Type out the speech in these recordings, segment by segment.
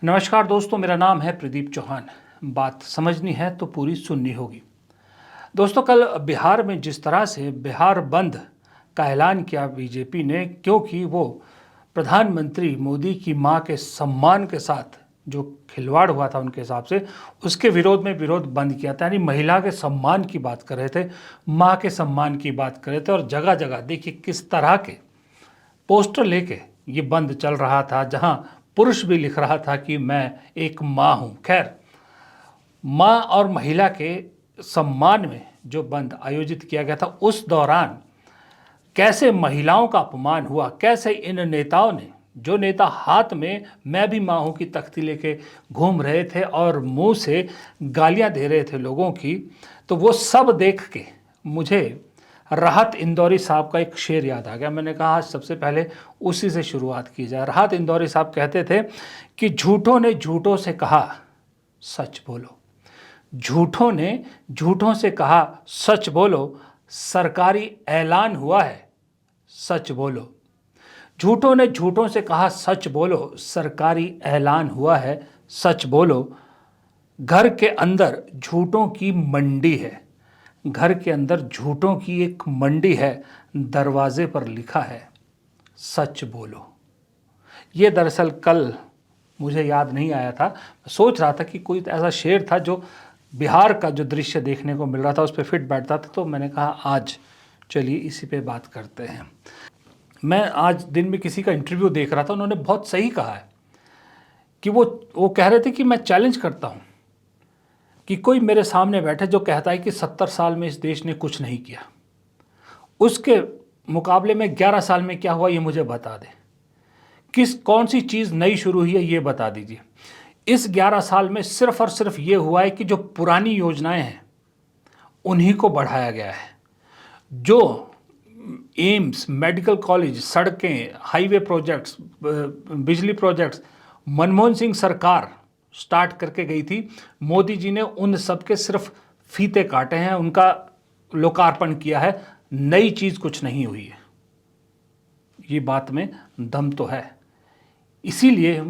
नमस्कार दोस्तों, मेरा नाम है प्रदीप चौहान। बात समझनी है तो पूरी सुननी होगी। दोस्तों, कल बिहार में जिस तरह से बिहार बंद का ऐलान किया बीजेपी ने, क्योंकि वो प्रधानमंत्री मोदी की मां के सम्मान के साथ जो खिलवाड़ हुआ था उनके हिसाब से, उसके विरोध में विरोध बंद किया था। यानी महिला के सम्मान की बात कर रहे थे, माँ के सम्मान की बात कर रहे थे, और जगह जगह देखिए किस तरह के पोस्टर लेके ये बंद चल रहा था, जहां पुरुष भी लिख रहा था कि मैं एक माँ हूं। खैर, माँ और महिला के सम्मान में जो बंद आयोजित किया गया था, उस दौरान कैसे महिलाओं का अपमान हुआ, कैसे इन नेताओं ने, जो नेता हाथ में मैं भी माँ हूं की तख्ती लेके घूम रहे थे और मुंह से गालियां दे रहे थे लोगों की, तो वो सब देख के मुझे राहत इंदौरी साहब का एक शेर याद आ गया। मैंने कहा आज सबसे पहले उसी से शुरुआत की जाए। राहत इंदौरी साहब कहते थे कि झूठों ने झूठों से कहा सच बोलो, झूठों ने झूठों से कहा सच बोलो, सरकारी ऐलान हुआ है सच बोलो। झूठों ने झूठों से कहा सच बोलो, सरकारी ऐलान हुआ है सच बोलो। घर के अंदर झूठों की मंडी है, घर के अंदर झूठों की एक मंडी है, दरवाजे पर लिखा है सच बोलो। ये दरअसल कल मुझे याद नहीं आया था, सोच रहा था कि कोई ऐसा शेर था जो बिहार का जो दृश्य देखने को मिल रहा था उस पर फिट बैठता था, तो मैंने कहा आज चलिए इसी पे बात करते हैं। मैं आज दिन में किसी का इंटरव्यू देख रहा था, उन्होंने बहुत सही कहा है कि वो कह रहे थे कि मैं चैलेंज करता हूँ कि कोई मेरे सामने बैठे जो कहता है कि 70 साल में इस देश ने कुछ नहीं किया, उसके मुकाबले में 11 साल में क्या हुआ ये मुझे बता दे। कौन सी चीज़ नई शुरू हुई है ये बता दीजिए। इस 11 साल में सिर्फ और सिर्फ ये हुआ है कि जो पुरानी योजनाएं हैं उन्हीं को बढ़ाया गया है। जो एम्स, मेडिकल कॉलेज, सड़कें, हाईवे प्रोजेक्ट्स, बिजली प्रोजेक्ट्स मनमोहन सिंह सरकार स्टार्ट करके गई थी, मोदी जी ने उन सब के सिर्फ फीते काटे हैं, उनका लोकार्पण किया है। नई चीज़ कुछ नहीं हुई है। ये बात में दम तो है। इसीलिए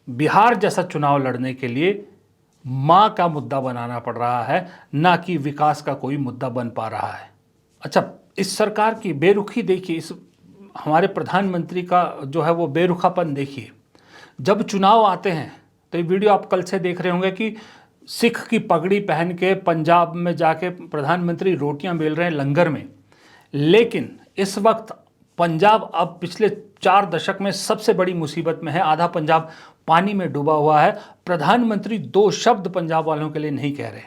बिहार जैसा चुनाव लड़ने के लिए माँ का मुद्दा बनाना पड़ रहा है, ना कि विकास का कोई मुद्दा बन पा रहा है। अच्छा, इस सरकार की बेरुखी देखिए, इस हमारे प्रधानमंत्री का जो है वो बेरुखापन देखिए। जब चुनाव आते हैं तो ये वीडियो आप कल से देख रहे होंगे कि सिख की पगड़ी पहन के पंजाब में जाके प्रधानमंत्री रोटियां बेल रहे हैं लंगर में। लेकिन इस वक्त पंजाब अब पिछले 4 दशक में सबसे बड़ी मुसीबत में है। आधा पंजाब पानी में डूबा हुआ है। प्रधानमंत्री 2 शब्द पंजाब वालों के लिए नहीं कह रहे।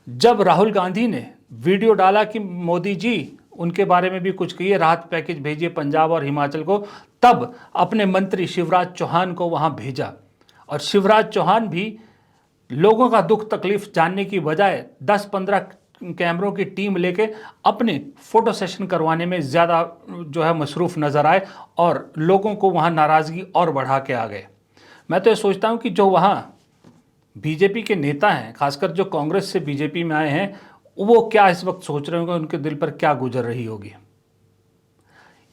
जब राहुल गांधी ने वीडियो डाला कि मोदी जी उनके बारे में भी कुछ कहिए, राहत पैकेज भेजिए पंजाब और हिमाचल को, तब अपने मंत्री शिवराज चौहान को वहां भेजा। और शिवराज चौहान भी लोगों का दुख तकलीफ जानने की बजाय 10-15 कैमरों की टीम लेके अपने फोटो सेशन करवाने में ज़्यादा जो है मसरूफ़ नज़र आए और लोगों को वहाँ नाराज़गी और बढ़ा के आ गए। मैं तो ये सोचता हूँ कि जो वहाँ बीजेपी के नेता हैं, खासकर जो कांग्रेस से बीजेपी में आए हैं, वो क्या इस वक्त सोच रहे होंगे, उनके दिल पर क्या गुजर रही होगी।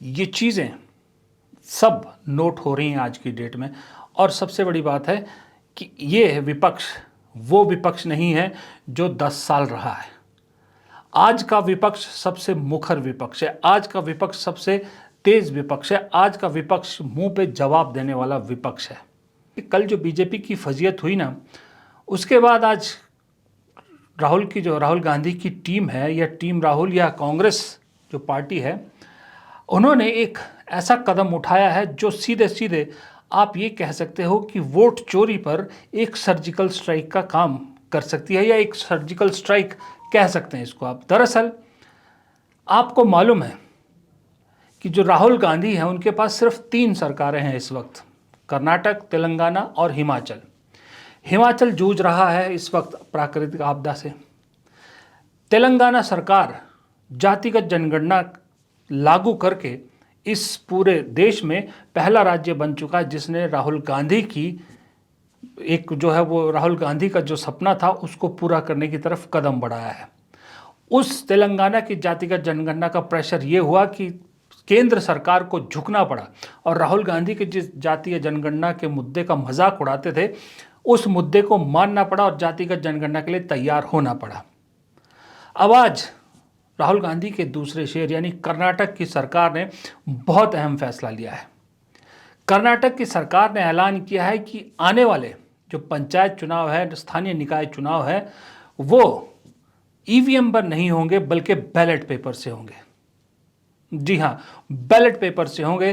ये चीज़ें सब नोट हो रही हैं आज की डेट में। और सबसे बड़ी बात है कि ये विपक्ष वो विपक्ष नहीं है जो 10 साल रहा है। आज का विपक्ष सबसे मुखर विपक्ष है, आज का विपक्ष सबसे तेज विपक्ष है, आज का विपक्ष मुंह पे जवाब देने वाला विपक्ष है। कल जो बीजेपी की फजीयत हुई ना, उसके बाद आज राहुल गांधी की टीम है, या टीम राहुल या कांग्रेस जो पार्टी है, उन्होंने एक ऐसा कदम उठाया है जो सीधे सीधे आप ये कह सकते हो कि वोट चोरी पर एक सर्जिकल स्ट्राइक का काम कर सकती है, या एक सर्जिकल स्ट्राइक कह सकते हैं इसको आप। दरअसल आपको मालूम है कि जो राहुल गांधी हैं उनके पास सिर्फ 3 सरकारें हैं इस वक्त, कर्नाटक, तेलंगाना और हिमाचल। हिमाचल जूझ रहा है इस वक्त प्राकृतिक आपदा से। तेलंगाना सरकार जातिगत जनगणना लागू करके इस पूरे देश में पहला राज्य बन चुका है जिसने राहुल गांधी की एक जो है वो राहुल गांधी का जो सपना था उसको पूरा करने की तरफ कदम बढ़ाया है। उस तेलंगाना की जातिगत जनगणना का प्रेशर ये हुआ कि केंद्र सरकार को झुकना पड़ा और राहुल गांधी के जिस जातीय जनगणना के मुद्दे का मजाक उड़ाते थे उस मुद्दे को मानना पड़ा और जातिगत जनगणना के लिए तैयार होना पड़ा। अब आज राहुल गांधी के दूसरे शहर यानी कर्नाटक की सरकार ने बहुत अहम फैसला लिया है। कर्नाटक की सरकार ने ऐलान किया है कि आने वाले जो पंचायत चुनाव है, स्थानीय निकाय चुनाव है, वो ईवीएम पर नहीं होंगे बल्कि बैलेट पेपर से होंगे। जी हाँ, बैलेट पेपर से होंगे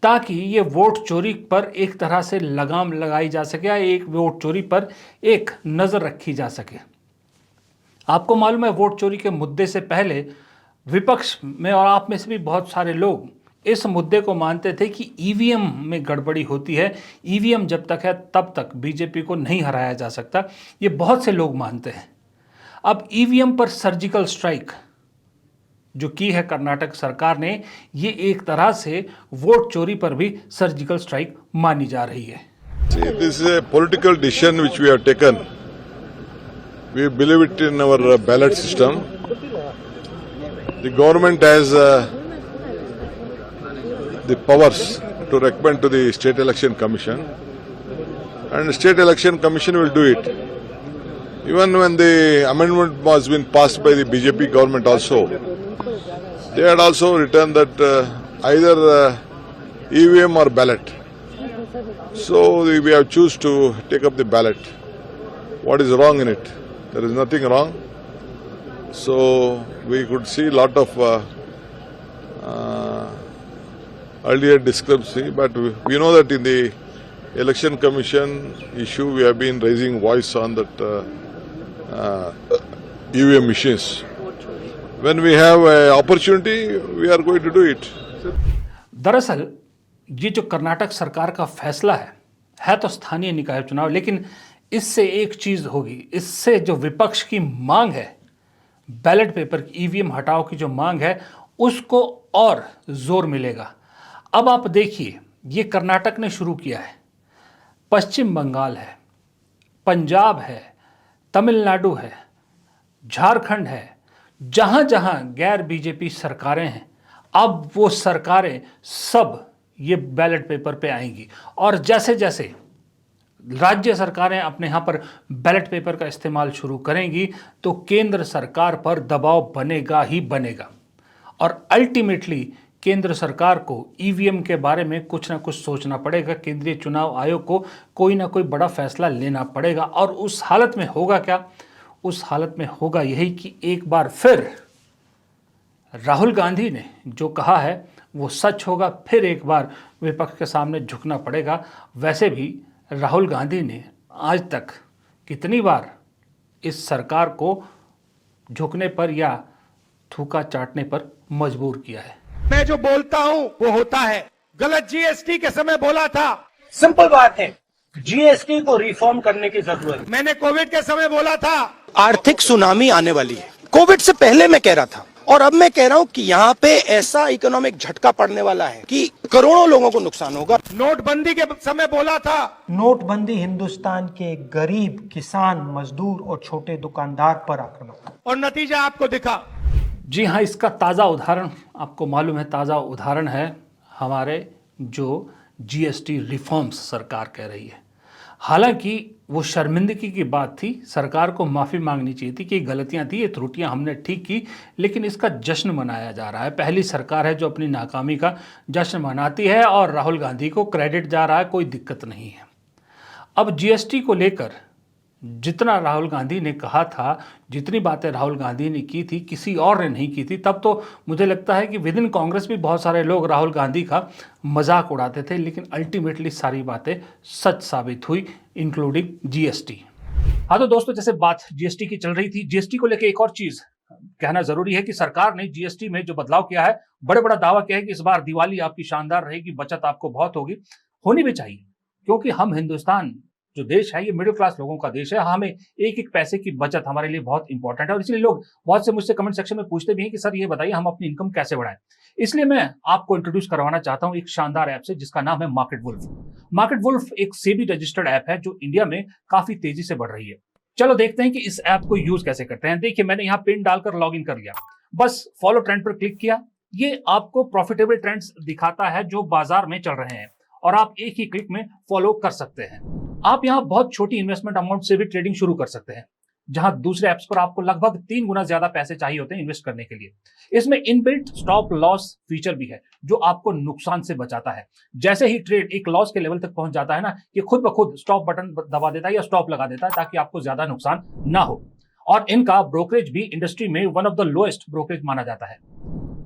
ताकि ये वोट चोरी पर एक तरह से लगाम लगाई जा सके या एक वोट चोरी पर एक नज़र रखी जा सके। आपको मालूम है वोट चोरी के मुद्दे से पहले विपक्ष में और आप में से भी बहुत सारे लोग इस मुद्दे को मानते थे कि ईवीएम में गड़बड़ी होती है, ईवीएम जब तक है तब तक बीजेपी को नहीं हराया जा सकता, ये बहुत से लोग मानते हैं। अब ईवीएम पर सर्जिकल स्ट्राइक जो की है कर्नाटक सरकार ने, ये एक तरह से वोट चोरी पर भी सर्जिकल स्ट्राइक मानी जा रही है। This is a political decision which we have taken. We believe it in our ballot system. The government has the powers to recommend to the State Election Commission, and the State Election Commission will do it. Even when the amendment was been passed by the BJP government also, they had also written that either EVM or ballot. So we have choose to take up the ballot. What is wrong in it? There is nothing wrong. So we could see lot of earlier discrepancy, but we know that in the election commission issue we have been raising voice on that EVM machines. When we have an opportunity, we are going to do it. दरअसल ये जो कर्नाटक सरकार का फैसला है तो स्थानीय निकाय चुनाव, लेकिन इससे एक चीज होगी, इससे जो विपक्ष की मांग है बैलेट पेपर की, ईवीएम हटाओ की जो मांग है, उसको और जोर मिलेगा। अब आप देखिए, ये कर्नाटक ने शुरू किया है, पश्चिम बंगाल है, पंजाब है, तमिलनाडु है, झारखंड है, जहां जहां गैर बीजेपी सरकारें हैं, अब वो सरकारें सब ये बैलेट पेपर पे आएंगी। और जैसे जैसे राज्य सरकारें अपने यहाँ पर बैलेट पेपर का इस्तेमाल शुरू करेंगी तो केंद्र सरकार पर दबाव बनेगा ही बनेगा और अल्टीमेटली केंद्र सरकार को ईवीएम के बारे में कुछ ना कुछ सोचना पड़ेगा। केंद्रीय चुनाव आयोग को कोई ना कोई बड़ा फैसला लेना पड़ेगा और उस हालत में होगा क्या? उस हालत में होगा यही कि एक बार फिर राहुल गांधी ने जो कहा है वो सच होगा, फिर एक बार विपक्ष के सामने झुकना पड़ेगा। वैसे भी राहुल गांधी ने आज तक कितनी बार इस सरकार को झुकने पर या थूका चाटने पर मजबूर किया है। मैं जो बोलता हूं वो होता है। गलत जीएसटी के समय बोला था, सिंपल बात है, जीएसटी को रिफॉर्म करने की जरूरत है। मैंने कोविड के समय बोला था आर्थिक सुनामी आने वाली है। कोविड से पहले मैं कह रहा था और अब मैं कह रहा हूं कि यहाँ पे ऐसा इकोनॉमिक झटका पड़ने वाला है कि करोड़ों लोगों को नुकसान होगा। नोटबंदी के समय बोला था, नोटबंदी हिंदुस्तान के गरीब, किसान, मजदूर और छोटे दुकानदार पर आक्रामक, और नतीजा आपको दिखा। जी हाँ, इसका ताज़ा उदाहरण आपको मालूम है, ताज़ा उदाहरण है हमारे जो जीएसटी रिफॉर्म्स सरकार कह रही है। हालांकि वो शर्मिंदगी की बात थी, सरकार को माफ़ी मांगनी चाहिए थी कि गलतियां थी, ये त्रुटियां हमने ठीक की, लेकिन इसका जश्न मनाया जा रहा है। पहली सरकार है जो अपनी नाकामी का जश्न मनाती है और राहुल गांधी को क्रेडिट जा रहा है, कोई दिक्कत नहीं है। अब जीएसटी को लेकर जितना राहुल गांधी ने कहा था, जितनी बातें राहुल गांधी ने की थी, किसी और ने नहीं की थी। तब तो मुझे लगता है कि विद इन कांग्रेस भी बहुत सारे लोग राहुल गांधी का मजाक उड़ाते थे, लेकिन अल्टीमेटली सारी बातें सच साबित हुई, इंक्लूडिंग जीएसटी। हाँ तो दोस्तों, जैसे बात जीएसटी की चल रही थी, जीएसटी को लेकर एक और चीज कहना जरूरी है कि सरकार ने जीएसटी में जो बदलाव किया है, बड़ा दावा किया है कि इस बार दिवाली आपकी शानदार रहेगी, बचत आपको बहुत होगी। होनी भी चाहिए, क्योंकि हम हिंदुस्तान जो देश है ये मिडिल क्लास लोगों का देश है। हमें एक एक पैसे की बचत हमारे लिए बहुत इंपॉर्टेंट है और इसलिए लोग बहुत से मुझसे कमेंट सेक्शन में पूछते भी हैं कि सर ये बताइए हम अपनी इनकम कैसे बढ़ाएं। इसलिए मैं आपको इंट्रोड्यूस करवाना चाहता हूं एक शानदार ऐप से जिसका नाम है मार्केट वुल्फ। मार्केट वुल्फ एक सेबी रजिस्टर्ड ऐप है जो इंडिया में काफी तेजी से बढ़ रही है। चलो देखते हैं कि इस ऐप को यूज कैसे करते हैं। देखिए, मैंने यहाँ पिन डालकर लॉग इन कर लिया, बस फॉलो ट्रेंड पर क्लिक किया ये आपको प्रॉफिटेबल ट्रेंड्स दिखाता है जो बाजार में चल रहे हैं और आप एक ही क्लिक में फॉलो कर सकते हैं। आप यहां बहुत छोटी इन्वेस्टमेंट अमाउंट से भी ट्रेडिंग शुरू कर सकते हैं, जहां दूसरे ऐप्स पर आपको लगभग 3 गुना ज्यादा पैसे चाहिए होते हैं इन्वेस्ट करने के लिए। इसमें इनबिल्ट स्टॉप लॉस फीचर भी है जो आपको नुकसान से बचाता है। जैसे ही ट्रेड एक लॉस के लेवल तक पहुंच जाता है ना, ये खुद ब खुद स्टॉप बटन दबा देता है या स्टॉप लगा देता है ताकि आपको ज्यादा नुकसान ना हो। और इनका ब्रोकरेज भी इंडस्ट्री में one of the lowest brokerage माना जाता है।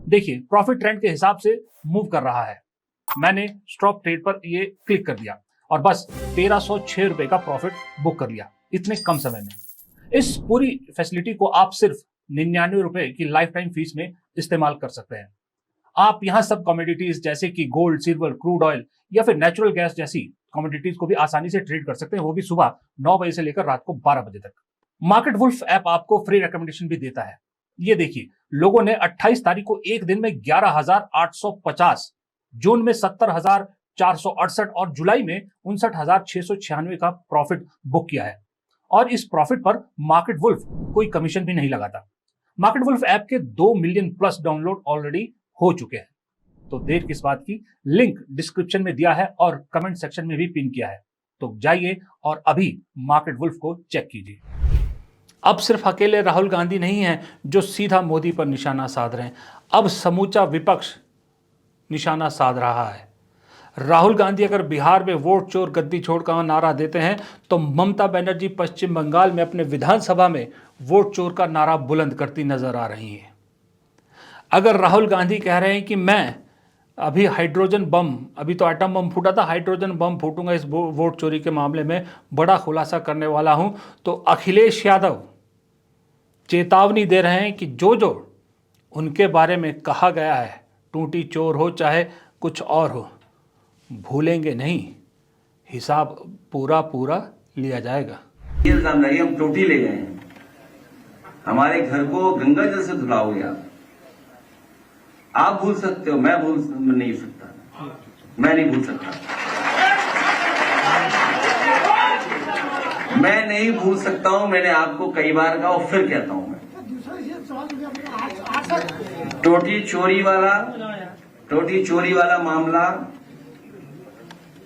देखिए प्रॉफिट ट्रेंड के हिसाब से मूव कर रहा है। मैंने स्टॉप ट्रेड पर ये क्लिक कर दिया और बस 1306 रुपए का प्रॉफिट बुक कर लिया इतने कम समय में। इस पूरी फैसिलिटी को आप सिर्फ 99 रुपए की लाइफ टाइम फीस में इस्तेमाल कर सकते हैं। आप यहां सब कमोडिटीज जैसे कि गोल्ड, सिल्वर, क्रूड ऑयल या फिर नेचुरल गैस जैसी कमोडिटीज को भी आसानी से ट्रेड कर सकते हैं, वो भी सुबह 9 बजे से लेकर रात को 12 बजे तक। मार्केट वुल्फ ऐप आपको फ्री रिकमेंडेशन भी देता है। ये देखिए, लोगों ने 28 तारीख को एक दिन में 11,850, जून में 70,468 और जुलाई में 59,696 का प्रॉफिट बुक किया है। और इस प्रॉफिट पर मार्केट वुल्फ कोई कमीशन भी नहीं लगाता। मार्केट वुल्फ ऐप के 2 मिलियन प्लस डाउनलोड ऑलरेडी हो चुके हैं। तो देर किस बात की, लिंक डिस्क्रिप्शन में दिया है और कमेंट सेक्शन में भी पिन किया है। तो जाइए और अभी मार्केट वुल्फ को चेक कीजिए। अब सिर्फ अकेले राहुल गांधी नहीं हैं जो सीधा मोदी पर निशाना साध रहे हैं, अब समूचा विपक्ष निशाना साध रहा है। राहुल गांधी अगर बिहार में वोट चोर गद्दी छोड़ का नारा देते हैं तो ममता बनर्जी पश्चिम बंगाल में अपने विधानसभा में वोट चोर का नारा बुलंद करती नजर आ रही हैं। अगर राहुल गांधी कह रहे हैं कि मैं अभी हाइड्रोजन बम, अभी तो एटम बम फूटा था, हाइड्रोजन बम फूटूंगा इस वोट चोरी के मामले में, बड़ा खुलासा करने वाला हूं, तो अखिलेश यादव चेतावनी दे रहे हैं कि जो जो उनके बारे में कहा गया है, टूटी चोर हो चाहे कुछ और हो, भूलेंगे नहीं, हिसाब पूरा पूरा लिया जाएगा। ये इल्जाम लगे हम टोटी ले गए हैं, हमारे घर को गंगा जल से धुला हो गया। आप भूल सकते हो, मैं भूल नहीं सकता, मैं नहीं भूल सकता, मैं नहीं भूल सकता हूं। मैंने आपको कई बार कहा और फिर कहता हूं, मैं टोटी चोरी वाला मामला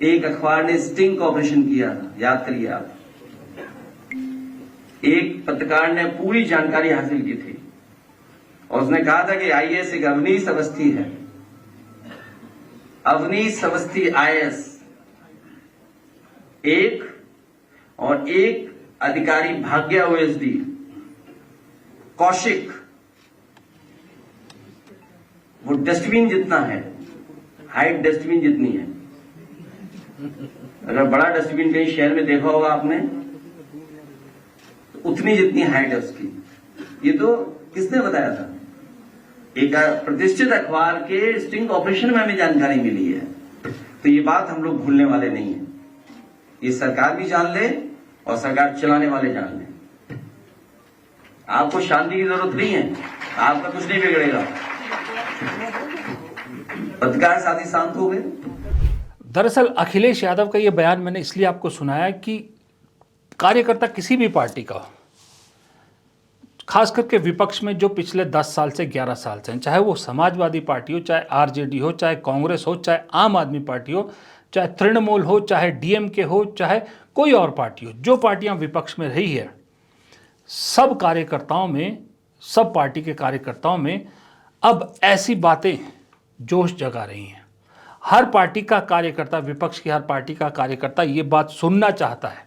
एक अखबार ने स्टिंग ऑपरेशन किया था, याद करिए आप। एक पत्रकार ने पूरी जानकारी हासिल की थी और उसने कहा था कि आईएएस एक अवनीश अवस्थी है, अवनीश अवस्थी आईएएस एक, और एक अधिकारी भाग्य ओएसडी कौशिक, वो डस्टबिन जितना है, हाइट डस्टबिन जितनी है। अगर बड़ा डस्टबिन कहीं शहर में देखा होगा आपने, तो उतनी जितनी हाइट है उसकी। ये तो किसने बताया था? एक प्रतिष्ठित अखबार के स्टिंग ऑपरेशन में हमें जानकारी मिली है। तो ये बात हम लोग भूलने वाले नहीं है, ये सरकार भी जान ले और सरकार चलाने वाले जान ले। आपको शांति की जरूरत नहीं है, आपका कुछ नहीं बिगड़ेगा। पत्रकार साथी शांत हो गए। दरअसल अखिलेश यादव का ये बयान मैंने इसलिए आपको सुनाया कि कार्यकर्ता किसी भी पार्टी का, खास करके विपक्ष में जो पिछले 10 साल से 11 साल से हैं, चाहे वो समाजवादी पार्टी हो, चाहे आरजेडी हो, चाहे कांग्रेस हो, चाहे आम आदमी पार्टी हो, चाहे तृणमूल हो, चाहे डीएमके हो, चाहे कोई और पार्टी हो, जो पार्टियां विपक्ष में रही है, सब कार्यकर्ताओं में, सब पार्टी के कार्यकर्ताओं में अब ऐसी बातें जोश जगा रही हैं। हर पार्टी का कार्यकर्ता, विपक्ष की हर पार्टी का कार्यकर्ता ये बात सुनना चाहता है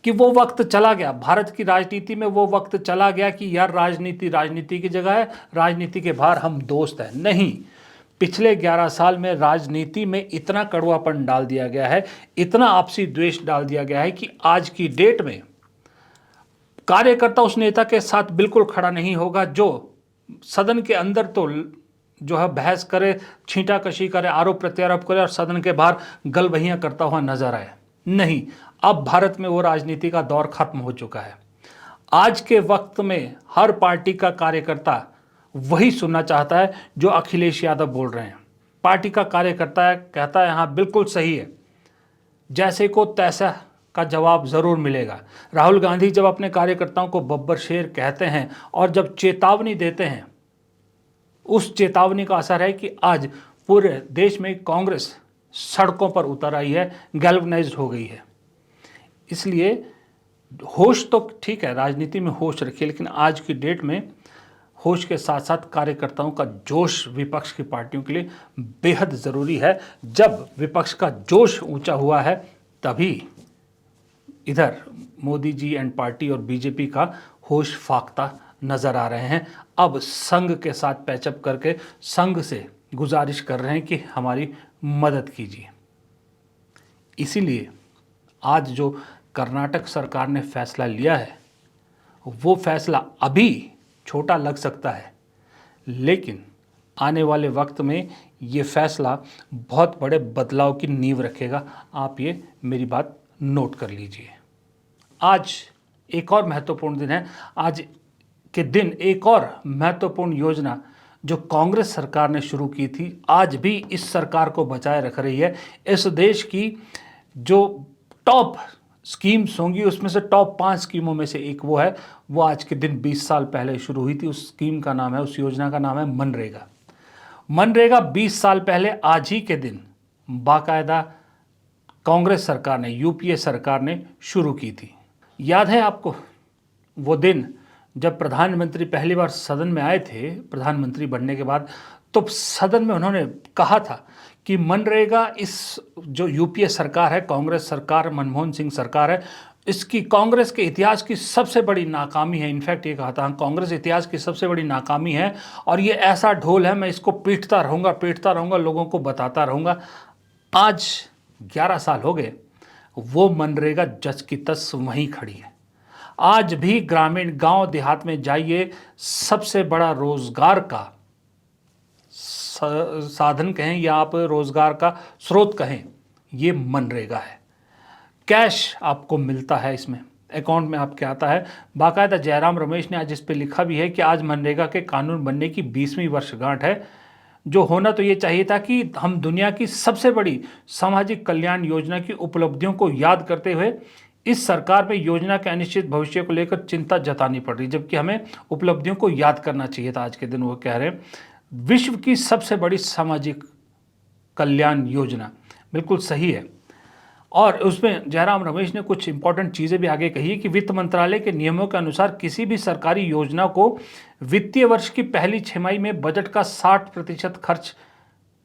कि वो वक्त चला गया, भारत की राजनीति में वो वक्त चला गया कि यार राजनीति की जगह है, राजनीति के बाहर हम दोस्त हैं। नहीं, पिछले 11 साल में राजनीति में इतना कड़वापन डाल दिया गया है, इतना आपसी द्वेष डाल दिया गया है कि आज की डेट में कार्यकर्ता उस नेता के साथ बिल्कुल खड़ा नहीं होगा जो सदन के अंदर तो जो है बहस करे, छींटाकशी करे, आरोप प्रत्यारोप करे और सदन के बाहर गलबहियां करता हुआ नजर आए। नहीं, अब भारत में वो राजनीति का दौर खत्म हो चुका है। आज के वक्त में हर पार्टी का कार्यकर्ता वही सुनना चाहता है जो अखिलेश यादव बोल रहे हैं। पार्टी का कार्यकर्ता है, कहता है हाँ बिल्कुल सही है, जैसे को तैसा का जवाब ज़रूर मिलेगा। राहुल गांधी जब अपने कार्यकर्ताओं को बब्बर शेर कहते हैं और जब चेतावनी देते हैं, उस चेतावनी का असर है कि आज पूरे देश में कांग्रेस सड़कों पर उतर आई है, गैल्वनाइज्ड हो गई है। इसलिए होश तो ठीक है, राजनीति में होश रखिए, लेकिन आज की डेट में होश के साथ साथ कार्यकर्ताओं का जोश विपक्ष की पार्टियों के लिए बेहद ज़रूरी है। जब विपक्ष का जोश ऊंचा हुआ है तभी इधर मोदी जी एंड पार्टी और बीजेपी का होश फाख्ता नज़र आ रहे हैं। अब संघ के साथ पैचअप करके संघ से गुजारिश कर रहे हैं कि हमारी मदद कीजिए। इसीलिए आज जो कर्नाटक सरकार ने फैसला लिया है वो फैसला अभी छोटा लग सकता है, लेकिन आने वाले वक्त में ये फैसला बहुत बड़े बदलाव की नींव रखेगा। आप ये मेरी बात नोट कर लीजिए। आज एक और महत्वपूर्ण दिन है। आज के दिन एक और महत्वपूर्ण योजना जो कांग्रेस सरकार ने शुरू की थी आज भी इस सरकार को बचाए रख रही है। इस देश की जो टॉप स्कीम्स होंगी उसमें से टॉप 5 स्कीमों में से एक वो है। वो आज के दिन 20 साल पहले शुरू हुई थी। उस स्कीम का नाम है, उस योजना का नाम है मनरेगा। मनरेगा 20 साल पहले आज ही के दिन बाकायदा कांग्रेस सरकार ने, यूपीए सरकार ने शुरू की थी। याद है आपको वो दिन जब प्रधानमंत्री पहली बार सदन में आए थे प्रधानमंत्री बनने के बाद, तो सदन में उन्होंने कहा था कि मनरेगा इस जो यूपीए सरकार है, कांग्रेस सरकार, मनमोहन सिंह सरकार है, इसकी कांग्रेस के इतिहास की सबसे बड़ी नाकामी है। इनफैक्ट ये कहा था, कांग्रेस इतिहास की सबसे बड़ी नाकामी है और ये ऐसा ढोल है, मैं इसको पीटता रहूँगा, लोगों को बताता रहूँगा। आज 11 साल हो गए, वो मनरेगा जस की तस वहीं खड़ी है। आज भी ग्रामीण गांव देहात में जाइए, सबसे बड़ा रोजगार का साधन कहें या आप रोजगार का स्रोत कहें, ये मनरेगा है। कैश आपको मिलता है, इसमें अकाउंट में आपके आता है। बाकायदा जयराम रमेश ने आज इस पे लिखा भी है कि आज मनरेगा के कानून बनने की 20वीं वर्षगांठ है। जो होना तो ये चाहिए था कि हम दुनिया की सबसे बड़ी सामाजिक कल्याण योजना की उपलब्धियों को याद करते हुए इस सरकार में योजना के अनिश्चित भविष्य को लेकर चिंता जतानी पड़ रही, जबकि हमें उपलब्धियों को याद करना चाहिए था। आज के दिन वो कह रहे हैं विश्व की सबसे बड़ी सामाजिक कल्याण योजना, बिल्कुल सही है। और उसमें जयराम रमेश ने कुछ इंपॉर्टेंट चीज़ें भी आगे कही है कि वित्त मंत्रालय के नियमों के अनुसार किसी भी सरकारी योजना को वित्तीय वर्ष की पहली छमाही में बजट का 60% खर्च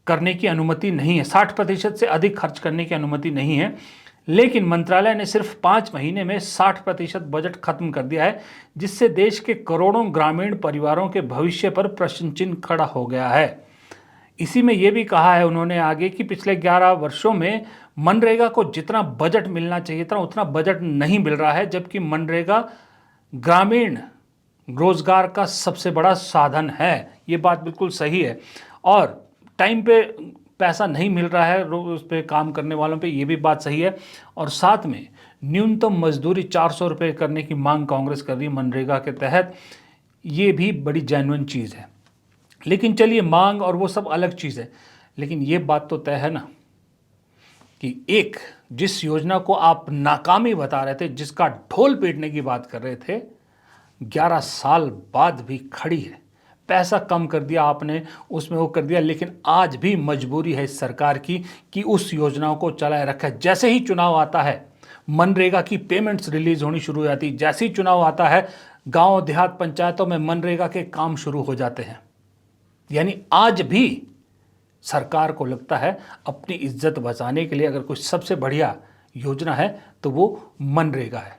करने की अनुमति नहीं है, 60% से अधिक खर्च करने की अनुमति नहीं है। लेकिन मंत्रालय ने सिर्फ 5 महीने में 60% बजट खत्म कर दिया है, जिससे देश के करोड़ों ग्रामीण परिवारों के भविष्य पर प्रश्न चिन्ह खड़ा हो गया है। इसी में यह भी कहा है उन्होंने आगे कि पिछले 11 वर्षों में मनरेगा को जितना बजट मिलना चाहिए था उतना बजट नहीं मिल रहा है, जबकि मनरेगा ग्रामीण रोजगार का सबसे बड़ा साधन है। ये बात बिल्कुल सही है और टाइम पे पैसा नहीं मिल रहा है उस पर काम करने वालों पे, ये भी बात सही है। और साथ में न्यूनतम मजदूरी 400 रुपये करने की मांग कांग्रेस कर रही है मनरेगा के तहत, ये भी बड़ी जेन्युइन चीज़ है। लेकिन चलिए, मांग और वो सब अलग चीज़ है, लेकिन ये बात तो तय है ना कि एक जिस योजना को आप नाकामी बता रहे थे, जिसका ढोल पीटने की बात कर रहे थे, 11 साल बाद भी खड़ी है। पैसा कम कर दिया आपने, उसमें वो कर दिया, लेकिन आज भी मजबूरी है इस सरकार की कि उस योजनाओं को चलाए रखा है। जैसे ही चुनाव आता है मनरेगा की पेमेंट्स रिलीज होनी शुरू हो जाती है, जैसे ही चुनाव आता है गांव देहात पंचायतों में मनरेगा के काम शुरू हो जाते हैं। यानी आज भी सरकार को लगता है अपनी इज्जत बचाने के लिए अगर कुछ सबसे बढ़िया योजना है तो वो मनरेगा है।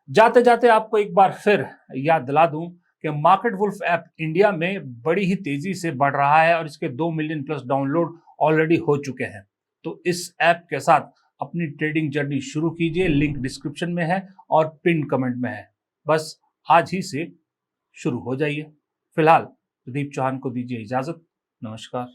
जाते जाते आपको एक बार फिर याद दिला दूं कि मार्केट वुल्फ ऐप इंडिया में बड़ी ही तेजी से बढ़ रहा है और इसके 2 मिलियन प्लस डाउनलोड ऑलरेडी हो चुके हैं। तो इस ऐप के साथ अपनी ट्रेडिंग जर्नी शुरू कीजिए, लिंक डिस्क्रिप्शन में है और पिन कमेंट में है। बस आज ही से शुरू हो जाइए। फिलहाल प्रदीप चौहान को दीजिए इजाजत। नमस्कार।